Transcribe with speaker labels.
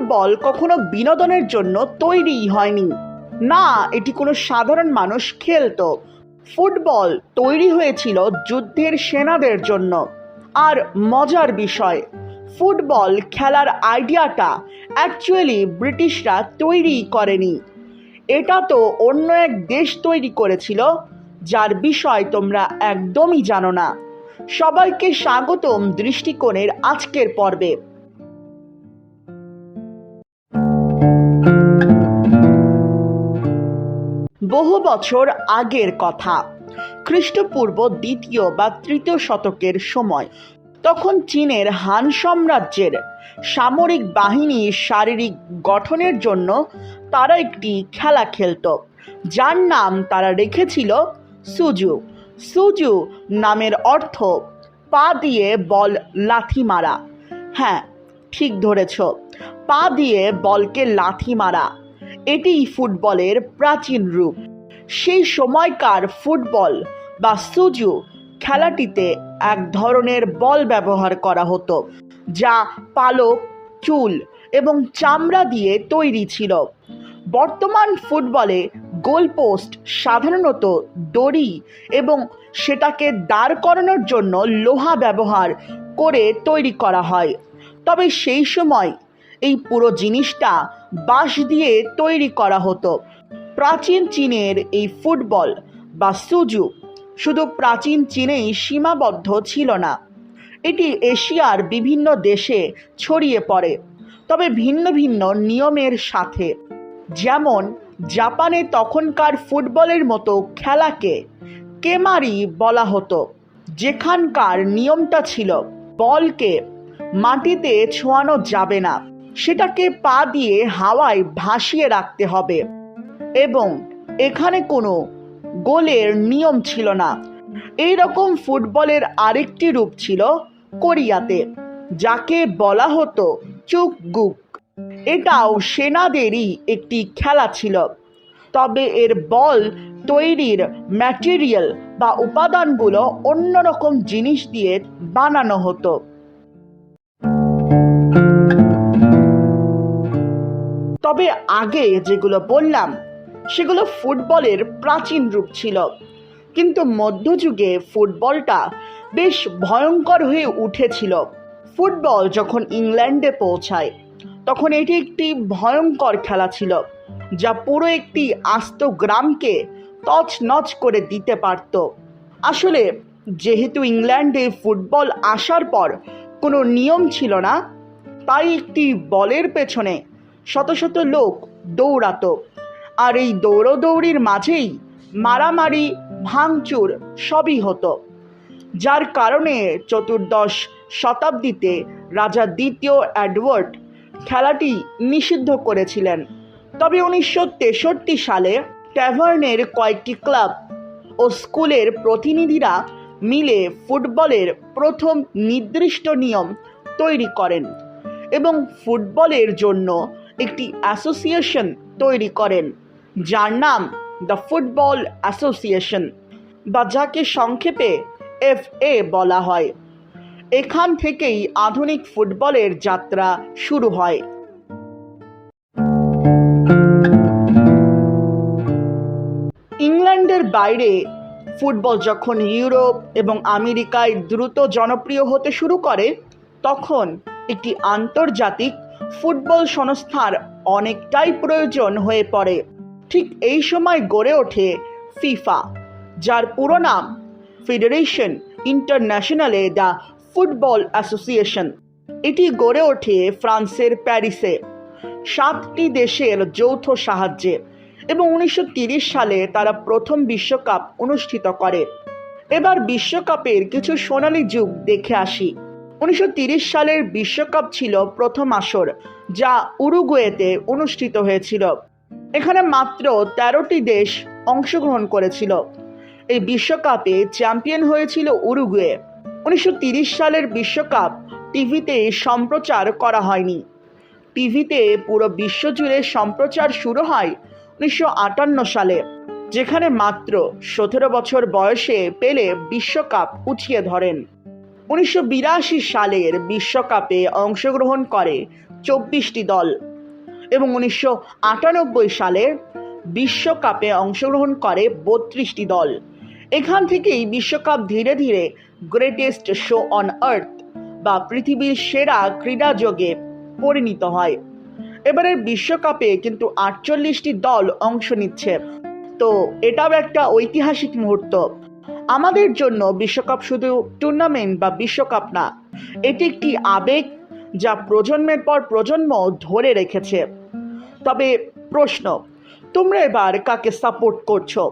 Speaker 1: Football কখনো বিনোদনের জন্য তৈরিই হয়নি। না, এটি কোনো সাধারণ মানুষ খেলতো। ফুটবল তৈরি হয়েছিল যুদ্ধের সেনাদের জন্য। আর মজার বিষয়, ফুটবল খেলার আইডিয়াটা অ্যাকচুয়ালি ব্রিটিশরা তৈরিই করেনি। এটা তো অন্য এক দেশ তৈরি করেছিল, যার বিষয় তোমরা একদমই জানো না। সবাইকে স্বাগতম দৃষ্টিকোণের আজকের পর্বে। বহু বছর আগের কথা, খ্রিস্টপূর্ব 2য় বা 3য় শতকের সময়। তখন চীনের হান সাম্রাজ্যের সামরিক বাহিনীর শারীরিক গঠনের জন্য তারা একটি খেলা খেলত, যার নাম তারা রেখেছিল সুজু। সুজু নামের অর্থ পা দিয়ে বল লাথি মারা। হ্যাঁ, ঠিক ধরেছ, পা দিয়ে বলকে লাথি মারা। এটিই ফুটবলের প্রাচীন রূপ। সেই সময়কার ফুটবল বা সুজু খেলাটিতে এক ধরনের বল ব্যবহার করা হতো, যা পালক, চুল এবং চামড়া দিয়ে তৈরি ছিল। বর্তমান ফুটবলে গোলপোস্ট সাধারণত দড়ি এবং সেটাকে দাঁড় করানোর জন্য লোহা ব্যবহার করে তৈরি করা হয়। তবে সেই সময় এই পুরো জিনিসটা বাঁশ দিয়ে তৈরি করা হতো। প্রাচীন চীনের এই ফুটবল বা সুজু শুধু প্রাচীন চীনেই সীমাবদ্ধ ছিল না, এটি এশিয়ার বিভিন্ন দেশে ছড়িয়ে পড়ে, তবে ভিন্ন ভিন্ন নিয়মের সাথে। যেমন জাপানে তখনকার ফুটবলের মতো খেলাকে কেমারি বলা হতো, যেখানকার নিয়মটা ছিল বলকে মাটিতে ছোঁয়ানো যাবে না, সেটাকে পা দিয়ে হাওয়ায় ভাসিয়ে রাখতে হবে, এবং এখানে কোনো গোলের নিয়ম ছিল না। এই রকম ফুটবলের আরেকটি রূপ ছিল কোরিয়াতে, যাকে বলা হতো চুকগুক। এটাও সেনাদেরই একটি খেলা ছিল, তবে এর বল তৈরির ম্যাটেরিয়াল বা উপাদানগুলো অন্যরকম জিনিস দিয়ে বানানো হতো। তবে আগে যেগুলো বললাম সেগুলো ফুটবলের প্রাচীন রূপ ছিল, কিন্তু মধ্যযুগে ফুটবলটা বেশ ভয়ঙ্কর হয়ে উঠেছিল। ফুটবল যখন ইংল্যান্ডে পৌঁছায় তখন এটি একটি ভয়ঙ্কর খেলা ছিল, যা পুরো একটি আস্ত গ্রামকে তছনছ করে দিতে পারত। আসলে যেহেতু ইংল্যান্ডে ফুটবল আসার পর কোনো নিয়ম ছিল না, তাই একটি বলের পেছনে শত শত লোক দৌড়াতো, আর এই দৌড়দৌড়ির মাঝেই মারামারি, ভাঙচুর সবই হতো, যার কারণে 14শ শতাব্দীতে রাজা 2য় এডওয়ার্ড খেলাটি নিষিদ্ধ করেছিলেন। তবে 1963 সালে ট্যাভার্নের কয়েকটি ক্লাব ও স্কুলের প্রতিনিধিরা মিলে ফুটবলের প্রথম নির্দিষ্ট নিয়ম তৈরি করেন এবং ফুটবলের জন্য একটি অ্যাসোসিয়েশন তৈরি করেন, যার নাম দ্য ফুটবল অ্যাসোসিয়েশন, বা যাকে সংক্ষেপে FA বলা হয়। এখান থেকেই আধুনিক ফুটবলের যাত্রা শুরু হয়। ইংল্যান্ডের বাইরে ফুটবল যখন ইউরোপ এবং আমেরিকায় দ্রুত জনপ্রিয় হতে শুরু করে, তখন একটি আন্তর্জাতিক ফুটবল সংস্থার অনেকটাই প্রয়োজন হয়ে পড়ে। ঠিক এই সময় গড়ে ওঠে ফিফা, যার পুরো নাম ফেডারেশন ইন্টারন্যাশনালে দ্য ফুটবল অ্যাসোসিয়েশন। এটি গড়ে ওঠে ফ্রান্সের প্যারিসে 7টি দেশের যৌথ সাহায্যে, এবং 1930 সালে তারা প্রথম বিশ্বকাপ অনুষ্ঠিত করে। এবার বিশ্বকাপের কিছু সোনালী যুগ দেখে আসি। 1930 সালের বিশ্বকাপ ছিল প্রথম আসর, যা উরুগুয়েতে অনুষ্ঠিত হয়েছিল। এখানে মাত্র 13টি দেশ অংশগ্রহণ করেছিল। এই বিশ্বকাপে চ্যাম্পিয়ন হয়েছিল উরুগুয়ে। 1930 সালের বিশ্বকাপ টিভিতে সম্প্রচার করা হয়নি। টিভিতে পুরো বিশ্বজুড়ে সম্প্রচার শুরু হয় 1958 সালে, যেখানে মাত্র 17 বছর বয়সে পেলে বিশ্বকাপ উঠিয়ে ধরেন। 1982 সালের বিশ্বকাপে অংশগ্রহণ করে 24টি দল। এবং 1998 সালের বিশ্বকাপে অংশগ্রহণ করে 32টি দল। এখান থেকেই বিশ্বকাপ ধীরে ধীরে গ্রেটেস্ট শো অন আর্থ বা পৃথিবীর সেরা ক্রীড়াযোগে পরিণত হয়। এবারের বিশ্বকাপে কিন্তু 48টি দল অংশ নিচ্ছে, তো এটাও একটা ঐতিহাসিক মুহূর্ত। আমাদের জন্য বিশ্বকাপ শুধু টুর্নামেন্ট বা বিশ্বকাপ না, এটি একটি আবেগ যা প্রজন্মের পর প্রজন্ম ধরে রেখেছে। তবে প্রশ্ন, তোমরা এবার কাকে সাপোর্ট করছো?